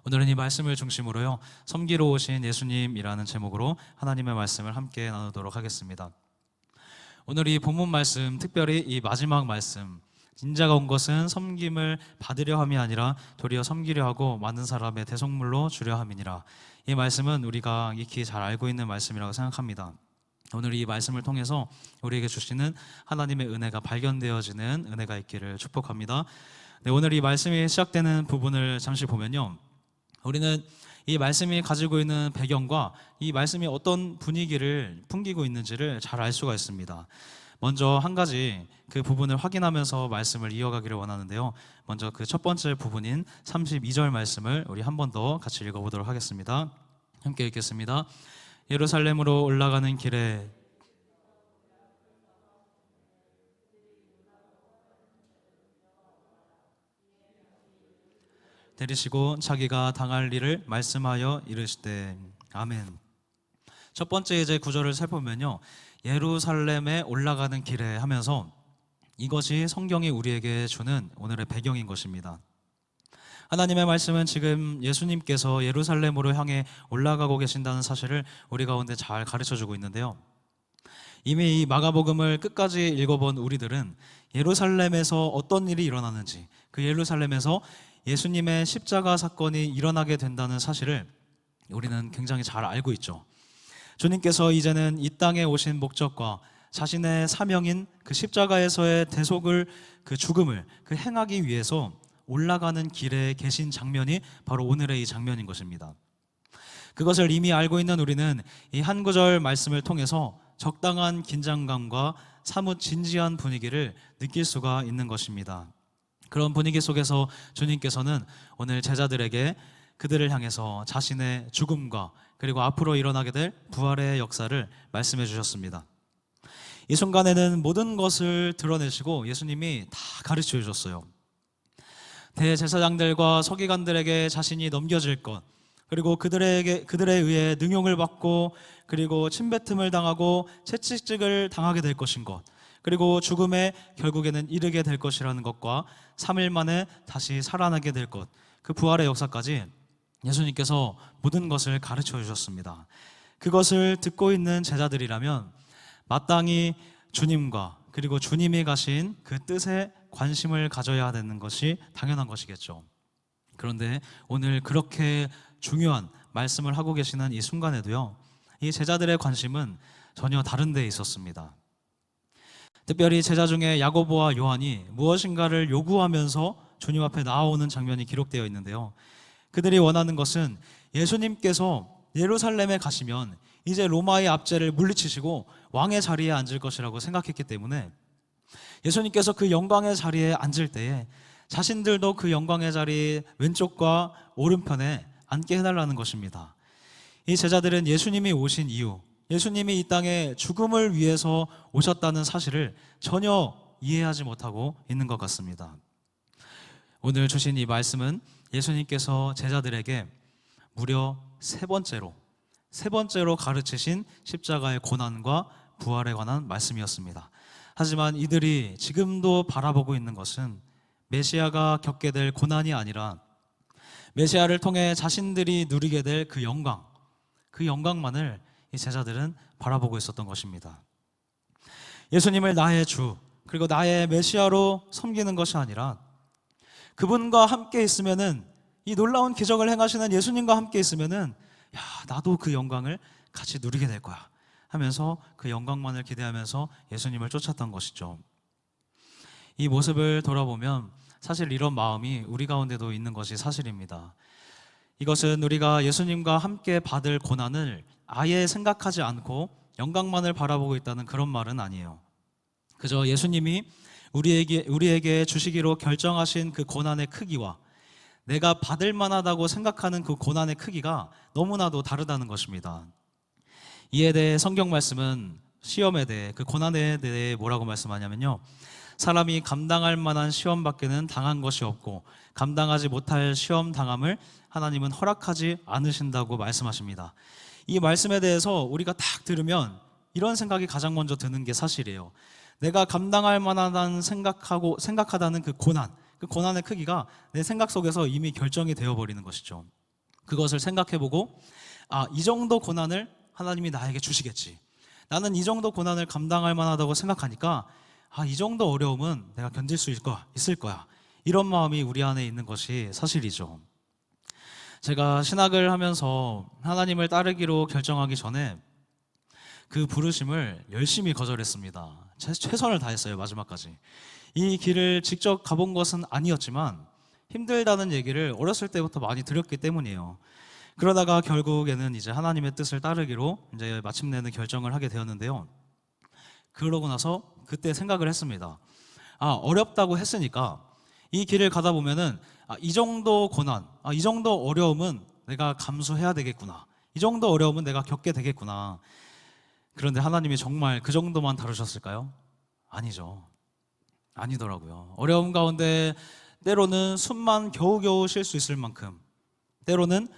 오늘은 이 말씀을 중심으로요, 섬기러 오신 예수님이라는 제목으로 하나님의 말씀을 함께 나누도록 하겠습니다. 오늘 이 본문 말씀, 특별히 이 마지막 말씀, 인자가 온 것은 섬김을 받으려 함이 아니라 도리어 섬기려 하고 많은 사람의 대속물로 주려 함이니라. 이 말씀은 우리가 익히 잘 알고 있는 말씀이라고 생각합니다. 오늘 이 말씀을 통해서 우리에게 주시는 하나님의 은혜가 발견되어지는 은혜가 있기를 축복합니다. 네, 오늘 이 말씀이 시작되는 부분을 잠시 보면요, 우리는 이 말씀이 가지고 있는 배경과 이 말씀이 어떤 분위기를 풍기고 있는지를 잘 알 수가 있습니다. 먼저 한 가지 그 부분을 확인하면서 말씀을 이어가기를 원하는데요, 먼저 그 첫 번째 부분인 32절 말씀을 우리 한 번 더 같이 읽어보도록 하겠습니다. 함께 읽겠습니다. 예루살렘으로 올라가는 길에 내리시고 자기가 당할 일을 말씀하여 이르시되. 아멘. 첫 번째 이제 구절을 살펴보면요, 예루살렘에 올라가는 길에 하면서 이것이 성경이 우리에게 주는 오늘의 배경인 것입니다. 하나님의 말씀은 지금 예수님께서 예루살렘으로 향해 올라가고 계신다는 사실을 우리 가운데 잘 가르쳐주고 있는데요, 이미 이 마가복음을 끝까지 읽어본 우리들은 예루살렘에서 어떤 일이 일어나는지, 그 예루살렘에서 예수님의 십자가 사건이 일어나게 된다는 사실을 우리는 굉장히 잘 알고 있죠. 주님께서 이제는 이 땅에 오신 목적과 자신의 사명인 그 십자가에서의 대속을, 그 죽음을 그 행하기 위해서 올라가는 길에 계신 장면이 바로 오늘의 이 장면인 것입니다. 그것을 이미 알고 있는 우리는 이 한 구절 말씀을 통해서 적당한 긴장감과 사뭇 진지한 분위기를 느낄 수가 있는 것입니다. 그런 분위기 속에서 주님께서는 오늘 제자들에게 그들을 향해서 자신의 죽음과 그리고 앞으로 일어나게 될 부활의 역사를 말씀해 주셨습니다. 이 순간에는 모든 것을 드러내시고 예수님이 다 가르쳐 주셨어요. 대제사장들과 서기관들에게 자신이 넘겨질 것, 그리고 그들에 의해 능욕을 받고 그리고 침뱉음을 당하고 채찍질을 당하게 될 것인 것, 그리고 죽음에 결국에는 이르게 될 것이라는 것과 3일 만에 다시 살아나게 될 것, 그 부활의 역사까지 예수님께서 모든 것을 가르쳐 주셨습니다. 그것을 듣고 있는 제자들이라면 마땅히 주님과 그리고 주님이 가신 그 뜻에 관심을 가져야 되는 것이 당연한 것이겠죠. 그런데 오늘 그렇게 중요한 말씀을 하고 계시는 이 순간에도요, 이 제자들의 관심은 전혀 다른 데 있었습니다. 특별히 제자 중에 야고보와 요한이 무엇인가를 요구하면서 주님 앞에 나아오는 장면이 기록되어 있는데요, 그들이 원하는 것은 예수님께서 예루살렘에 가시면 이제 로마의 압제를 물리치시고 왕의 자리에 앉을 것이라고 생각했기 때문에 예수님께서 그 영광의 자리에 앉을 때에 자신들도 그 영광의 자리 왼쪽과 오른편에 앉게 해달라는 것입니다. 이 제자들은 예수님이 오신 이유, 예수님이 이 땅에 죽음을 위해서 오셨다는 사실을 전혀 이해하지 못하고 있는 것 같습니다. 오늘 주신 이 말씀은 예수님께서 제자들에게 무려 세 번째로 가르치신 십자가의 고난과 부활에 관한 말씀이었습니다. 하지만 이들이 지금도 바라보고 있는 것은 메시아가 겪게 될 고난이 아니라 메시아를 통해 자신들이 누리게 될 그 영광, 그 영광만을 이 제자들은 바라보고 있었던 것입니다. 예수님을 나의 주 그리고 나의 메시아로 섬기는 것이 아니라 그분과 함께 있으면은, 이 놀라운 기적을 행하시는 예수님과 함께 있으면은 나도 그 영광을 같이 누리게 될 거야 하면서 그 영광만을 기대하면서 예수님을 쫓았던 것이죠. 이 모습을 돌아보면 사실 이런 마음이 우리 가운데도 있는 것이 사실입니다. 이것은 우리가 예수님과 함께 받을 고난을 아예 생각하지 않고 영광만을 바라보고 있다는 그런 말은 아니에요. 그저 예수님이 우리에게 주시기로 결정하신 그 고난의 크기와 내가 받을 만하다고 생각하는 그 고난의 크기가 너무나도 다르다는 것입니다. 이에 대해 성경 말씀은 시험에 대해, 그 고난에 대해 뭐라고 말씀하냐면요, 사람이 감당할 만한 시험밖에는 당한 것이 없고 감당하지 못할 시험 당함을 하나님은 허락하지 않으신다고 말씀하십니다. 이 말씀에 대해서 우리가 딱 들으면 이런 생각이 가장 먼저 드는 게 사실이에요. 내가 감당할 만하다는 생각하다는 그 고난의 크기가 내 생각 속에서 이미 결정이 되어버리는 것이죠. 그것을 생각해보고 이 정도 고난을 하나님이 나에게 주시겠지. 나는 이 정도 고난을 감당할 만하다고 생각하니까 이 정도 어려움은 내가 견딜 수 있을 거야. 이런 마음이 우리 안에 있는 것이 사실이죠. 제가 신학을 하면서 하나님을 따르기로 결정하기 전에 그 부르심을 열심히 거절했습니다. 최선을 다했어요, 마지막까지. 이 길을 직접 가본 것은 아니었지만 힘들다는 얘기를 어렸을 때부터 많이 들었기 때문이에요. 그러다가 결국에는 이제 하나님의 뜻을 따르기로 이제 마침내는 결정을 하게 되었는데요. 그러고 나서 그때 생각을 했습니다. 어렵다고 했으니까 이 길을 가다 보면은 이 정도 고난, 이 정도 어려움은 내가 감수해야 되겠구나. 이 정도 어려움은 내가 겪게 되겠구나. 그런데 하나님이 정말 그 정도만 다루셨을까요? 아니죠. 아니더라고요. 어려움 가운데 때로는 숨만 겨우겨우 쉴 수 있을 만큼, 때로는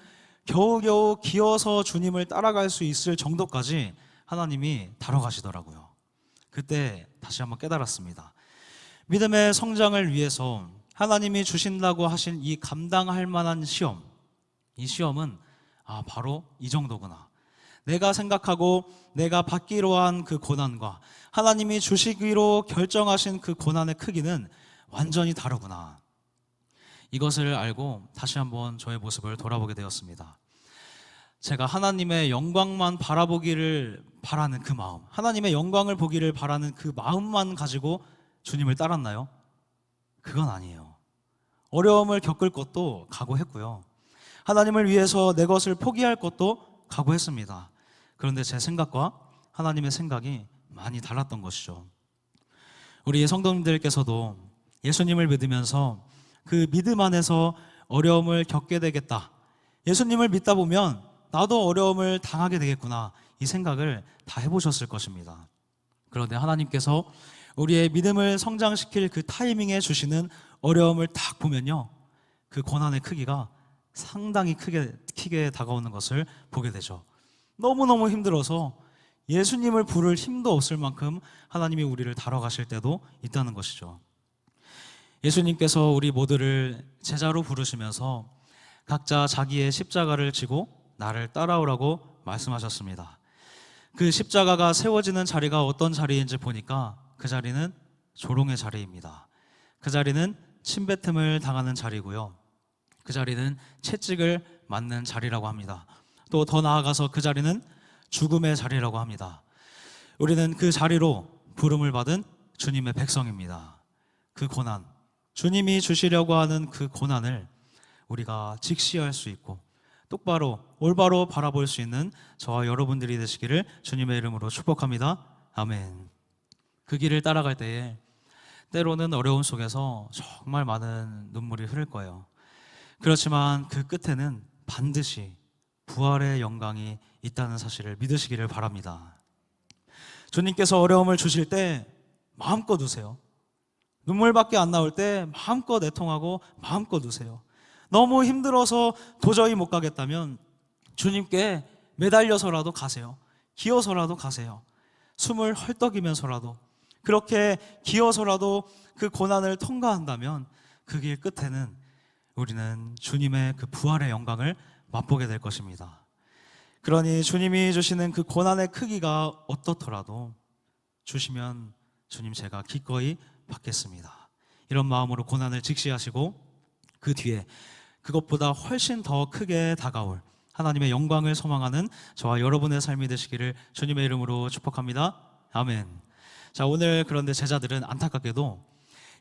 겨우겨우 기어서 주님을 따라갈 수 있을 정도까지 하나님이 다뤄가시더라고요. 그때 다시 한번 깨달았습니다. 믿음의 성장을 위해서 하나님이 주신다고 하신 이 감당할 만한 시험, 이 시험은 바로 이 정도구나. 내가 생각하고 내가 받기로 한 그 고난과 하나님이 주시기로 결정하신 그 고난의 크기는 완전히 다르구나. 이것을 알고 다시 한번 저의 모습을 돌아보게 되었습니다. 제가 하나님의 영광만 바라보기를 바라는 그 마음, 하나님의 영광을 보기를 바라는 그 마음만 가지고 주님을 따랐나요? 그건 아니에요. 어려움을 겪을 것도 각오했고요. 하나님을 위해서 내 것을 포기할 것도 각오했습니다. 그런데 제 생각과 하나님의 생각이 많이 달랐던 것이죠. 우리 성도님들께서도 예수님을 믿으면서 그 믿음 안에서 어려움을 겪게 되겠다. 예수님을 믿다 보면 나도 어려움을 당하게 되겠구나. 이 생각을 다 해보셨을 것입니다. 그런데 하나님께서 우리의 믿음을 성장시킬 그 타이밍에 주시는 어려움을 딱 보면요, 그 고난의 크기가 상당히 크게 다가오는 것을 보게 되죠. 너무너무 힘들어서 예수님을 부를 힘도 없을 만큼 하나님이 우리를 다뤄가실 때도 있다는 것이죠. 예수님께서 우리 모두를 제자로 부르시면서 각자 자기의 십자가를 지고 나를 따라오라고 말씀하셨습니다. 그 십자가가 세워지는 자리가 어떤 자리인지 보니까 그 자리는 조롱의 자리입니다. 그 자리는 침뱉음을 당하는 자리고요. 그 자리는 채찍을 맞는 자리라고 합니다. 또 더 나아가서 그 자리는 죽음의 자리라고 합니다. 우리는 그 자리로 부름을 받은 주님의 백성입니다. 그 고난, 주님이 주시려고 하는 그 고난을 우리가 직시할 수 있고 똑바로 올바로 바라볼 수 있는 저와 여러분들이 되시기를 주님의 이름으로 축복합니다. 아멘. 그 길을 따라갈 때에 때로는 어려움 속에서 정말 많은 눈물이 흐를 거예요. 그렇지만 그 끝에는 반드시 부활의 영광이 있다는 사실을 믿으시기를 바랍니다. 주님께서 어려움을 주실 때 마음껏 우세요. 눈물밖에 안 나올 때 마음껏 애통하고 마음껏 우세요. 너무 힘들어서 도저히 못 가겠다면 주님께 매달려서라도 가세요. 기어서라도 가세요. 숨을 헐떡이면서라도, 그렇게 기어서라도 그 고난을 통과한다면 그 길 끝에는 우리는 주님의 그 부활의 영광을 맛보게 될 것입니다. 그러니 주님이 주시는 그 고난의 크기가 어떻더라도 주시면 주님 제가 기꺼이 받겠습니다. 이런 마음으로 고난을 직시하시고 그 뒤에 그것보다 훨씬 더 크게 다가올 하나님의 영광을 소망하는 저와 여러분의 삶이 되시기를 주님의 이름으로 축복합니다. 아멘. 자, 오늘 그런데 제자들은 안타깝게도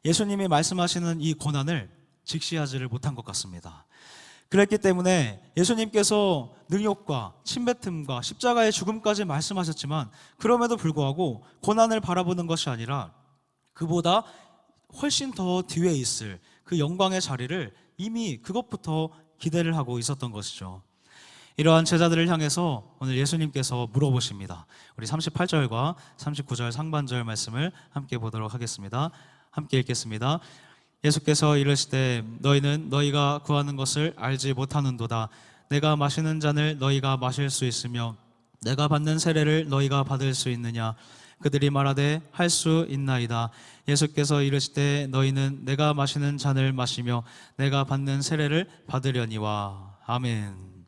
예수님이 말씀하시는 이 고난을 직시하지를 못한 것 같습니다. 그랬기 때문에 예수님께서 능욕과 침뱉음과 십자가의 죽음까지 말씀하셨지만 그럼에도 불구하고 고난을 바라보는 것이 아니라 그보다 훨씬 더 뒤에 있을 그 영광의 자리를 이미 그것부터 기대를 하고 있었던 것이죠. 이러한 제자들을 향해서 오늘 예수님께서 물어보십니다. 우리 38절과 39절 상반절 말씀을 함께 보도록 하겠습니다. 함께 읽겠습니다. 예수께서 이르시되 너희는 너희가 구하는 것을 알지 못하는도다. 내가 마시는 잔을 너희가 마실 수 있으며 내가 받는 세례를 너희가 받을 수 있느냐. 그들이 말하되 할 수 있나이다. 예수께서 이르시되 너희는 내가 마시는 잔을 마시며 내가 받는 세례를 받으려니와. 아멘.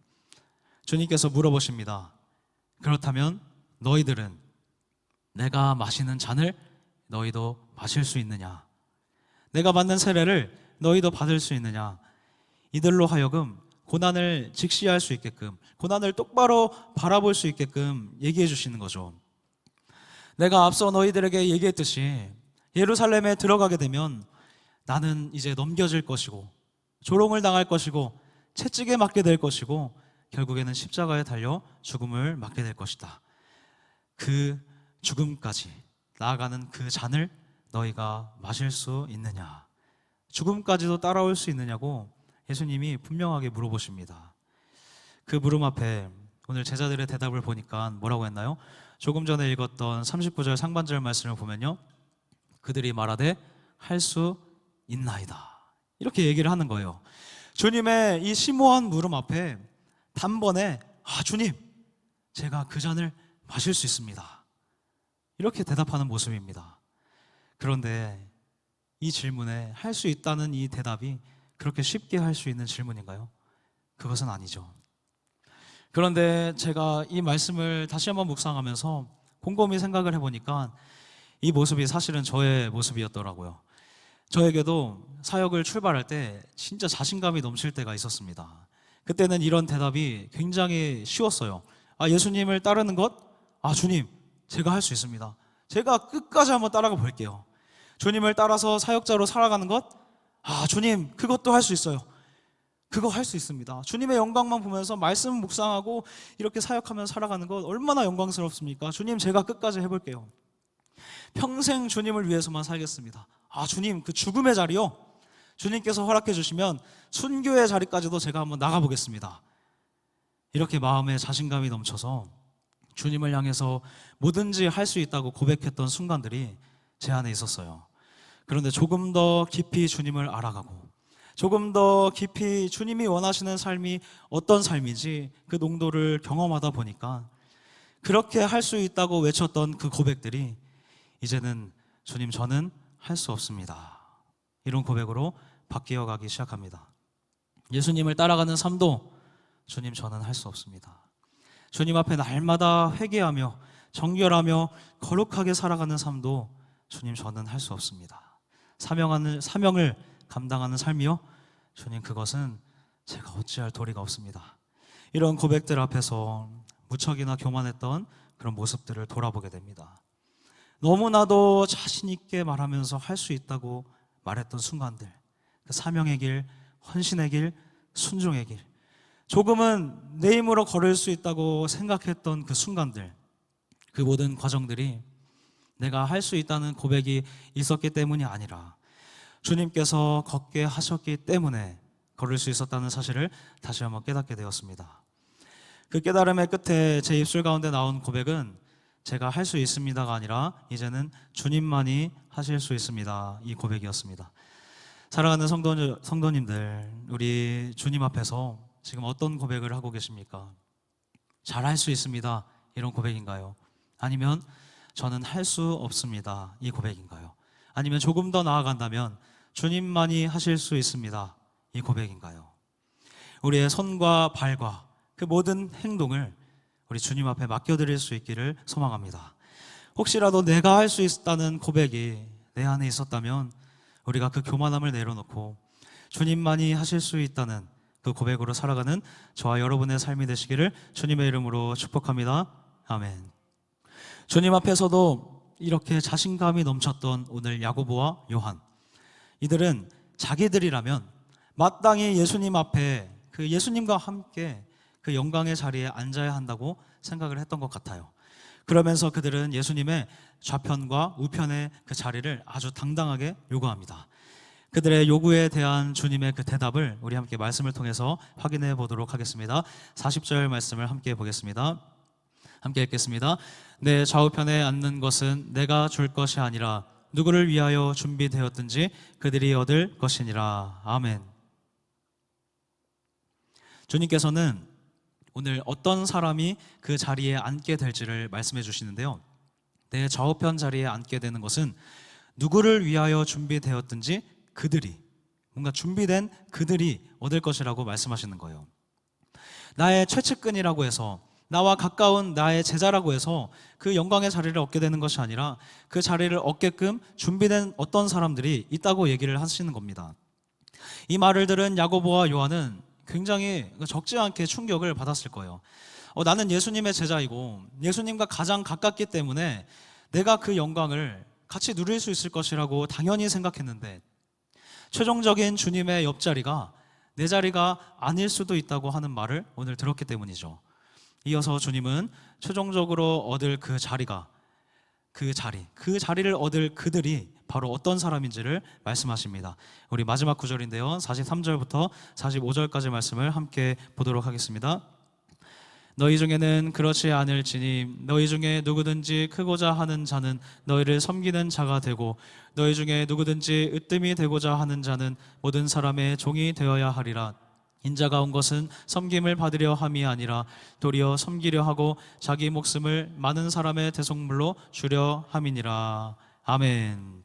주님께서 물어보십니다. 그렇다면 너희들은 내가 마시는 잔을 너희도 마실 수 있느냐? 내가 받는 세례를 너희도 받을 수 있느냐? 이들로 하여금 고난을 직시할 수 있게끔, 고난을 똑바로 바라볼 수 있게끔 얘기해 주시는 거죠. 내가 앞서 너희들에게 얘기했듯이 예루살렘에 들어가게 되면 나는 이제 넘겨질 것이고 조롱을 당할 것이고 채찍에 맞게 될 것이고 결국에는 십자가에 달려 죽음을 맞게 될 것이다. 그 죽음까지 나아가는 그 잔을 너희가 마실 수 있느냐? 죽음까지도 따라올 수 있느냐고 예수님이 분명하게 물어보십니다. 그 물음 앞에 오늘 제자들의 대답을 보니까 뭐라고 했나요? 조금 전에 읽었던 39절 상반절 말씀을 보면요, 그들이 말하되 할 수 있나이다, 이렇게 얘기를 하는 거예요. 주님의 이 심오한 물음 앞에 단번에 주님, 제가 그 잔을 마실 수 있습니다, 이렇게 대답하는 모습입니다. 그런데 이 질문에 할 수 있다는 이 대답이 그렇게 쉽게 할 수 있는 질문인가요? 그것은 아니죠. 그런데 제가 이 말씀을 다시 한번 묵상하면서 곰곰이 생각을 해보니까 이 모습이 사실은 저의 모습이었더라고요. 저에게도 사역을 출발할 때 진짜 자신감이 넘칠 때가 있었습니다. 그때는 이런 대답이 굉장히 쉬웠어요. 예수님을 따르는 것? 주님, 제가 할 수 있습니다. 제가 끝까지 한번 따라가 볼게요. 주님을 따라서 사역자로 살아가는 것? 주님, 그것도 할 수 있어요. 그거 할 수 있습니다. 주님의 영광만 보면서 말씀 묵상하고 이렇게 사역하면서 살아가는 것 얼마나 영광스럽습니까? 주님, 제가 끝까지 해볼게요. 평생 주님을 위해서만 살겠습니다. 주님, 그 죽음의 자리요, 주님께서 허락해 주시면 순교의 자리까지도 제가 한번 나가보겠습니다. 이렇게 마음에 자신감이 넘쳐서 주님을 향해서 뭐든지 할 수 있다고 고백했던 순간들이 제 안에 있었어요. 그런데 조금 더 깊이 주님을 알아가고 조금 더 깊이 주님이 원하시는 삶이 어떤 삶인지 그 농도를 경험하다 보니까 그렇게 할 수 있다고 외쳤던 그 고백들이 이제는 주님, 저는 할 수 없습니다, 이런 고백으로 바뀌어 가기 시작합니다. 예수님을 따라가는 삶도 주님, 저는 할 수 없습니다. 주님 앞에 날마다 회개하며 정결하며 거룩하게 살아가는 삶도 주님, 저는 할 수 없습니다. 사명을 감당하는 삶이요, 주님, 그것은 제가 어찌할 도리가 없습니다. 이런 고백들 앞에서 무척이나 교만했던 그런 모습들을 돌아보게 됩니다. 너무나도 자신 있게 말하면서 할 수 있다고 말했던 순간들, 그 사명의 길, 헌신의 길, 순종의 길, 조금은 내 힘으로 걸을 수 있다고 생각했던 그 순간들, 그 모든 과정들이 내가 할 수 있다는 고백이 있었기 때문이 아니라 주님께서 걷게 하셨기 때문에 걸을 수 있었다는 사실을 다시 한번 깨닫게 되었습니다. 그 깨달음의 끝에 제 입술 가운데 나온 고백은 제가 할 수 있습니다가 아니라 이제는 주님만이 하실 수 있습니다, 이 고백이었습니다. 사랑하는 성도님들, 우리 주님 앞에서 지금 어떤 고백을 하고 계십니까? 잘할 수 있습니다, 이런 고백인가요? 아니면 저는 할 수 없습니다, 이 고백인가요? 아니면 조금 더 나아간다면 주님만이 하실 수 있습니다, 이 고백인가요? 우리의 손과 발과 그 모든 행동을 우리 주님 앞에 맡겨드릴 수 있기를 소망합니다. 혹시라도 내가 할 수 있다는 고백이 내 안에 있었다면 우리가 그 교만함을 내려놓고 주님만이 하실 수 있다는 그 고백으로 살아가는 저와 여러분의 삶이 되시기를 주님의 이름으로 축복합니다. 아멘. 주님 앞에서도 이렇게 자신감이 넘쳤던 오늘 야고보와 요한, 이들은 자기들이라면 마땅히 예수님 앞에 그 예수님과 함께 그 영광의 자리에 앉아야 한다고 생각을 했던 것 같아요. 그러면서 그들은 예수님의 좌편과 우편의 그 자리를 아주 당당하게 요구합니다. 그들의 요구에 대한 주님의 그 대답을 우리 함께 말씀을 통해서 확인해 보도록 하겠습니다. 40절 말씀을 함께 보겠습니다. 함께 읽겠습니다. 내 좌우편에 앉는 것은 내가 줄 것이 아니라 누구를 위하여 준비되었든지 그들이 얻을 것이니라. 아멘. 주님께서는 오늘 어떤 사람이 그 자리에 앉게 될지를 말씀해 주시는데요, 내 좌우편 자리에 앉게 되는 것은 누구를 위하여 준비되었든지 그들이, 뭔가 준비된 그들이 얻을 것이라고 말씀하시는 거예요. 나의 최측근이라고 해서, 나와 가까운 나의 제자라고 해서 그 영광의 자리를 얻게 되는 것이 아니라 그 자리를 얻게끔 준비된 어떤 사람들이 있다고 얘기를 하시는 겁니다. 이 말을 들은 야고보와 요한은 굉장히 적지 않게 충격을 받았을 거예요. 나는 예수님의 제자이고 예수님과 가장 가깝기 때문에 내가 그 영광을 같이 누릴 수 있을 것이라고 당연히 생각했는데, 최종적인 주님의 옆자리가 내 자리가 아닐 수도 있다고 하는 말을 오늘 들었기 때문이죠. 이어서 주님은 최종적으로 얻을 그 자리를 얻을 그들이 바로 어떤 사람인지를 말씀하십니다. 우리 마지막 구절인데요, 43절부터 45절까지 말씀을 함께 보도록 하겠습니다. 너희 중에는 그렇지 않을지니 너희 중에 누구든지 크고자 하는 자는 너희를 섬기는 자가 되고, 너희 중에 누구든지 으뜸이 되고자 하는 자는 모든 사람의 종이 되어야 하리라. 인자가 온 것은 섬김을 받으려 함이 아니라 도리어 섬기려 하고 자기 목숨을 많은 사람의 대속물로 주려 함이니라. 아멘.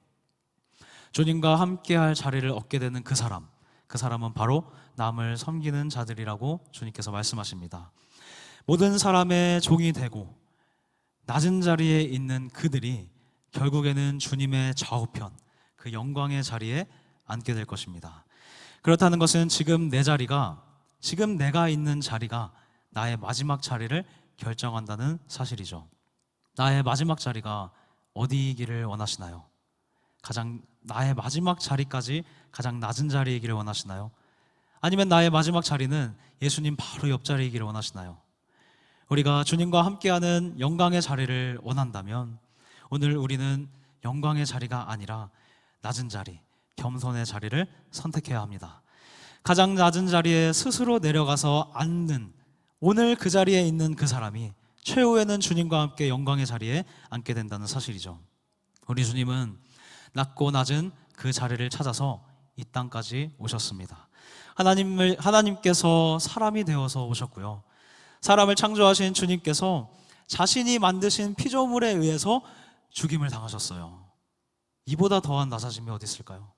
주님과 함께할 자리를 얻게 되는 그 사람은 바로 남을 섬기는 자들이라고 주님께서 말씀하십니다. 모든 사람의 종이 되고 낮은 자리에 있는 그들이 결국에는 주님의 좌우편, 그 영광의 자리에 앉게 될 것입니다. 그렇다는 것은 지금 내가 있는 자리가 나의 마지막 자리를 결정한다는 사실이죠. 나의 마지막 자리가 어디이기를 원하시나요? 나의 마지막 자리까지 가장 낮은 자리이기를 원하시나요? 아니면 나의 마지막 자리는 예수님 바로 옆자리이기를 원하시나요? 우리가 주님과 함께하는 영광의 자리를 원한다면 오늘 우리는 영광의 자리가 아니라 낮은 자리, 겸손의 자리를 선택해야 합니다. 가장 낮은 자리에 스스로 내려가서 앉는, 오늘 그 자리에 있는 그 사람이 최후에는 주님과 함께 영광의 자리에 앉게 된다는 사실이죠. 우리 주님은 낮고 낮은 그 자리를 찾아서 이 땅까지 오셨습니다. 하나님께서 사람이 되어서 오셨고요, 사람을 창조하신 주님께서 자신이 만드신 피조물에 의해서 죽임을 당하셨어요. 이보다 더한 낮아짐이 어디 있을까요?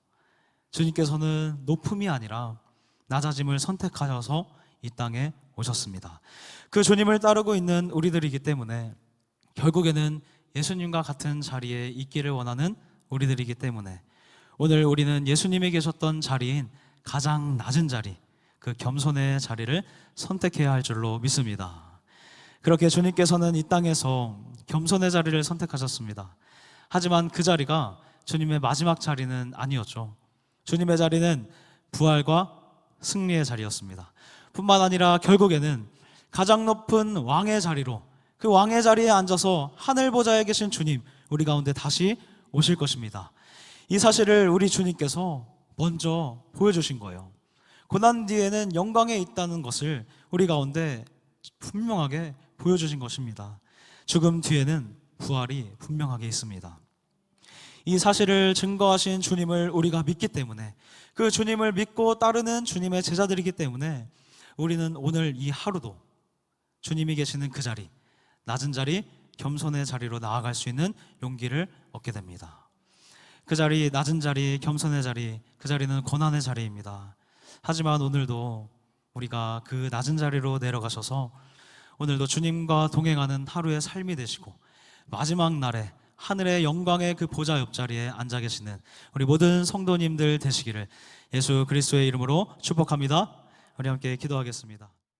주님께서는 높음이 아니라 낮아짐을 선택하셔서 이 땅에 오셨습니다. 그 주님을 따르고 있는 우리들이기 때문에, 결국에는 예수님과 같은 자리에 있기를 원하는 우리들이기 때문에 오늘 우리는 예수님이 계셨던 자리인 가장 낮은 자리, 그 겸손의 자리를 선택해야 할 줄로 믿습니다. 그렇게 주님께서는 이 땅에서 겸손의 자리를 선택하셨습니다. 하지만 그 자리가 주님의 마지막 자리는 아니었죠. 주님의 자리는 부활과 승리의 자리였습니다. 뿐만 아니라 결국에는 가장 높은 왕의 자리로, 그 왕의 자리에 앉아서 하늘 보좌에 계신 주님, 우리 가운데 다시 오실 것입니다. 이 사실을 우리 주님께서 먼저 보여주신 거예요. 고난 뒤에는 영광에 있다는 것을 우리 가운데 분명하게 보여주신 것입니다. 죽음 뒤에는 부활이 분명하게 있습니다. 이 사실을 증거하신 주님을 우리가 믿기 때문에, 그 주님을 믿고 따르는 주님의 제자들이기 때문에 우리는 오늘 이 하루도 주님이 계시는 그 자리, 낮은 자리, 겸손의 자리로 나아갈 수 있는 용기를 얻게 됩니다. 그 자리, 낮은 자리, 겸손의 자리, 그 자리는 고난의 자리입니다. 하지만 오늘도 우리가 그 낮은 자리로 내려가셔서 오늘도 주님과 동행하는 하루의 삶이 되시고, 마지막 날에 하늘의 영광의 그 보좌 옆자리에 앉아 계시는 우리 모든 성도님들 되시기를 예수 그리스도의 이름으로 축복합니다. 우리 함께 기도하겠습니다.